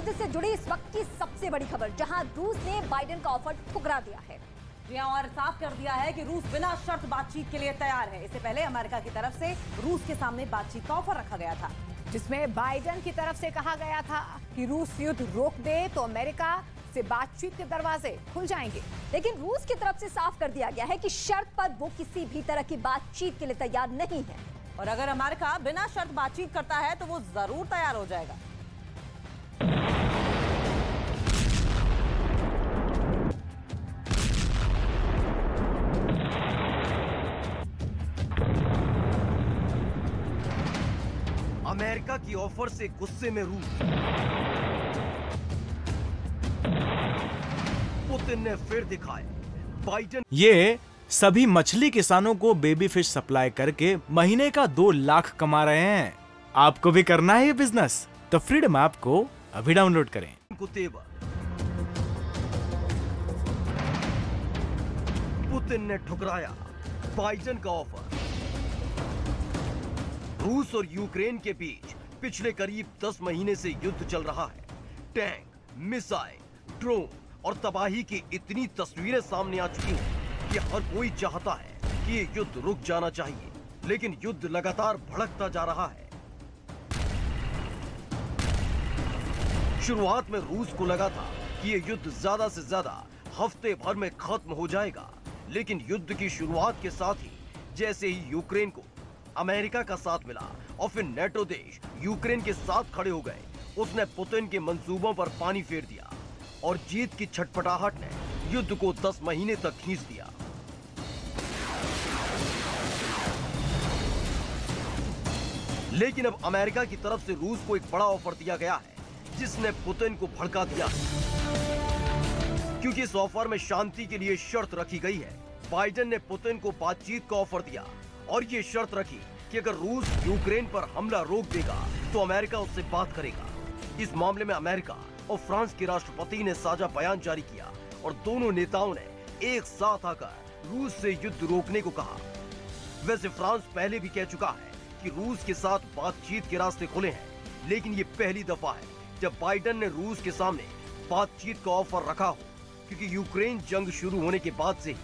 युद्ध से जुड़ी इस वक्त की सबसे बड़ी खबर, जहां रूस ने बाइडेन का ऑफर ठुकरा दिया है। जी हां, और साफ कर दिया है कि रूस बिना शर्त बातचीत के लिए तैयार है। इससे पहले अमेरिका की तरफ से रूस के सामने बातचीत का ऑफर रखा गया था, जिसमें बाइडेन की तरफ से कहा गया था कि रूस युद्ध रोक दे तो अमेरिका से बातचीत के दरवाजे खुल जाएंगे। लेकिन रूस की तरफ से साफ कर दिया गया है कि शर्त पर वो किसी भी तरह की बातचीत के लिए तैयार नहीं है। और अगर अमेरिका बिना शर्त बातचीत करता है तो वो जरूर तैयार हो जाएगा। अमेरिका की ऑफर से गुस्से में रूस। पुतिन ने फिर दिखाए बाइडेन। ये सभी मछली किसानों को बेबी फिश सप्लाई करके महीने का 2 लाख कमा रहे हैं। आपको भी करना है ये बिजनेस? तो फ्रीडम ऐप को अभी डाउनलोड करें। पुतिन ने ठुकराया बाइडेन का ऑफर। रूस और यूक्रेन के बीच पिछले करीब 10 महीने से युद्ध चल रहा है। टैंक, मिसाइल, ड्रोन और तबाही की इतनी तस्वीरें सामने आ चुकी हैं कि हर कोई चाहता है कि ये युद्ध रुक जाना चाहिए, लेकिन युद्ध लगातार भड़कता जा रहा है। शुरुआत में रूस को लगा था कि ये युद्ध ज्यादा से ज्यादा हफ्ते भर में खत्म हो जाएगा, लेकिन युद्ध की शुरुआत के साथ ही जैसे ही यूक्रेन को अमेरिका का साथ मिला और फिर नेटो देश यूक्रेन के साथ खड़े हो गए, उसने पुतिन के मंसूबों पर पानी फेर दिया और जीत की छटपटाहट ने युद्ध को 10 महीने तक खींच दिया। लेकिन अब अमेरिका की तरफ से रूस को एक बड़ा ऑफर दिया गया है, जिसने पुतिन को भड़का दिया, क्योंकि इस ऑफर में शांति के लिए शर्त रखी गई है। बाइडेन ने पुतिन को बातचीत का ऑफर दिया और ये शर्त रखी कि अगर रूस यूक्रेन पर हमला रोक देगा तो अमेरिका उससे बात करेगा। इस मामले में अमेरिका और फ्रांस के राष्ट्रपति ने साझा बयान जारी किया और दोनों नेताओं ने एक साथ आकर रूस से युद्ध रोकने को कहा। वैसे फ्रांस पहले भी कह चुका है कि रूस के साथ बातचीत के रास्ते खुले हैं, लेकिन ये पहली दफा है जब बाइडेन ने रूस के सामने बातचीत का ऑफर रखा हो, क्योंकि यूक्रेन जंग शुरू होने के बाद से ही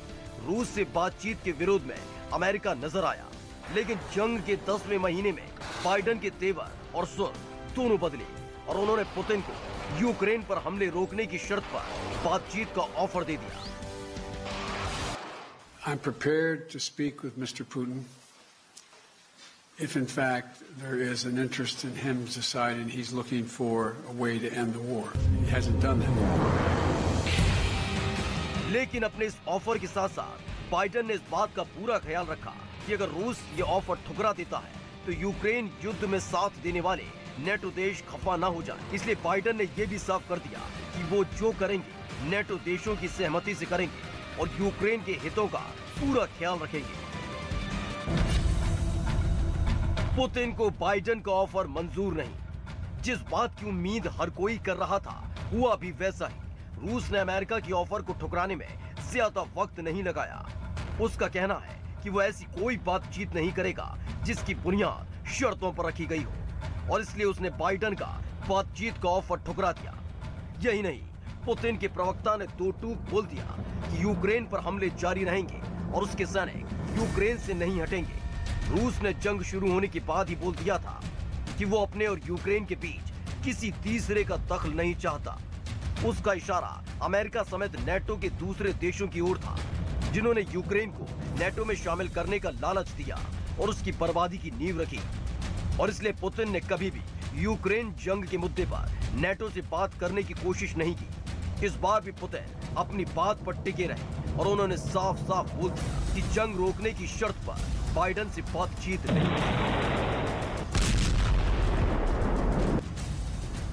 रूस से बातचीत के विरोध में अमेरिका नजर आया। लेकिन जंग के 10वें महीने में बाइडेन के तेवर और सुर दोनों बदले और उन्होंने पुतिन को यूक्रेन पर हमले रोकने की शर्त पर बातचीत का ऑफर दे दिया। I'm prepared to speak with Mr. Putin if in fact there is an interest in him deciding he's looking for a way to end the war. He hasn't done that. लेकिन अपने इस offer के साथ साथ Biden ने इस बात का पूरा ख्याल रखा कि अगर रूस ये ऑफर ठुकरा देता है तो यूक्रेन युद्ध में साथ देने वाले नेटो देश खफा ना हो जाए। इसलिए बाइडेन ने यह भी साफ कर दिया कि वो जो करेंगे नेटो देशों की सहमति से करेंगे और यूक्रेन के हितों का पूरा ख्याल रखेंगे। पुतिन को बाइडेन का ऑफर मंजूर नहीं। जिस बात की उम्मीद हर कोई कर रहा था हुआ भी वैसा ही। रूस ने अमेरिका की ऑफर को ठुकराने में ज्यादा वक्त नहीं लगाया। उसका कहना है कि वो ऐसी कोई बातचीत नहीं करेगा जिसकी बुनियाद शर्तों पर रखी गई हो, और इसलिए उसने बाइडेन का बातचीत का ऑफर ठुकरा दिया। यही नहीं, पुतिन के प्रवक्ता ने 2 टूक बोल दिया कि यूक्रेन पर हमले जारी रहेंगे और उसके सैनिक यूक्रेन से नहीं हटेंगे। रूस ने जंग शुरू होने के बाद ही बोल दिया था कि वो अपने और यूक्रेन के बीच किसी तीसरे का दखल नहीं चाहता। उसका इशारा अमेरिका समेत नेटो के दूसरे देशों की ओर था, जिन्होंने यूक्रेन को नेटो में शामिल करने का लालच दिया और उसकी बर्बादी की नींव रखी। और इसलिए पुतिन ने कभी भी यूक्रेन जंग के मुद्दे पर नेटो से बात करने की कोशिश नहीं की। इस बार भी पुतिन अपनी बात पर टिके रहे और उन्होंने साफ साफ बोल दिया कि जंग रोकने की शर्त पर बाइडेन से बातचीत नहीं।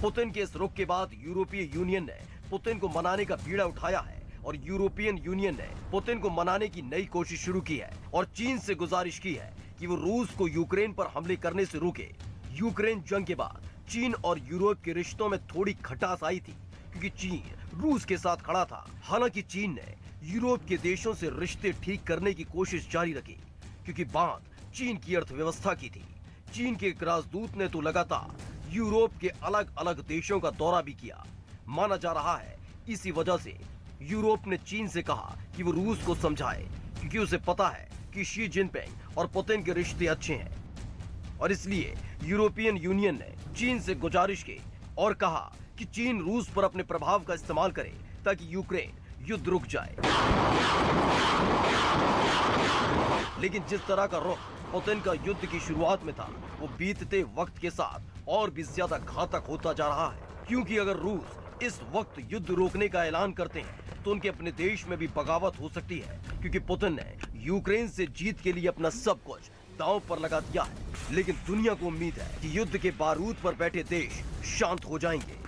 पुतिन के इस रुख के बाद यूरोपीय यूनियन ने पुतिन को मनाने का बीड़ा उठाया है और यूरोपियन यूनियन ने पुतिन को मनाने की नई कोशिश शुरू की है और चीन से गुजारिश की है कि वो रूस को यूक्रेन पर हमले करने से रोके। यूक्रेन जंग के बाद चीन और यूरोप के रिश्तों में थोड़ी खटास आई थी, क्योंकि चीन रूस के साथ खड़ा था। हालांकि चीन ने यूरोप के देशों से रिश्ते ठीक करने की कोशिश जारी रखी, क्योंकि बात चीन की अर्थव्यवस्था की थी। चीन के एक राजदूत ने तो लगातार यूरोप के अलग अलग देशों का दौरा भी किया। माना जा रहा है इसी वजह से यूरोप ने चीन से कहा कि वो रूस को समझाए, क्योंकि उसे पता है कि शी जिनपिंग और पुतिन के रिश्ते अच्छे हैं। और इसलिए यूरोपियन यूनियन ने चीन से गुजारिश की और कहा कि चीन रूस पर अपने प्रभाव का इस्तेमाल करे ताकि यूक्रेन युद्ध रुक जाए। लेकिन जिस तरह का रुख पुतिन का युद्ध की शुरुआत में था, वो बीतते वक्त के साथ और भी ज्यादा घातक होता जा रहा है, क्योंकि अगर रूस इस वक्त युद्ध रोकने का ऐलान करते हैं तो उनके अपने देश में भी बगावत हो सकती है, क्योंकि पुतिन ने यूक्रेन से जीत के लिए अपना सब कुछ दांव पर लगा दिया है। लेकिन दुनिया को उम्मीद है कि युद्ध के बारूद पर बैठे देश शांत हो जाएंगे।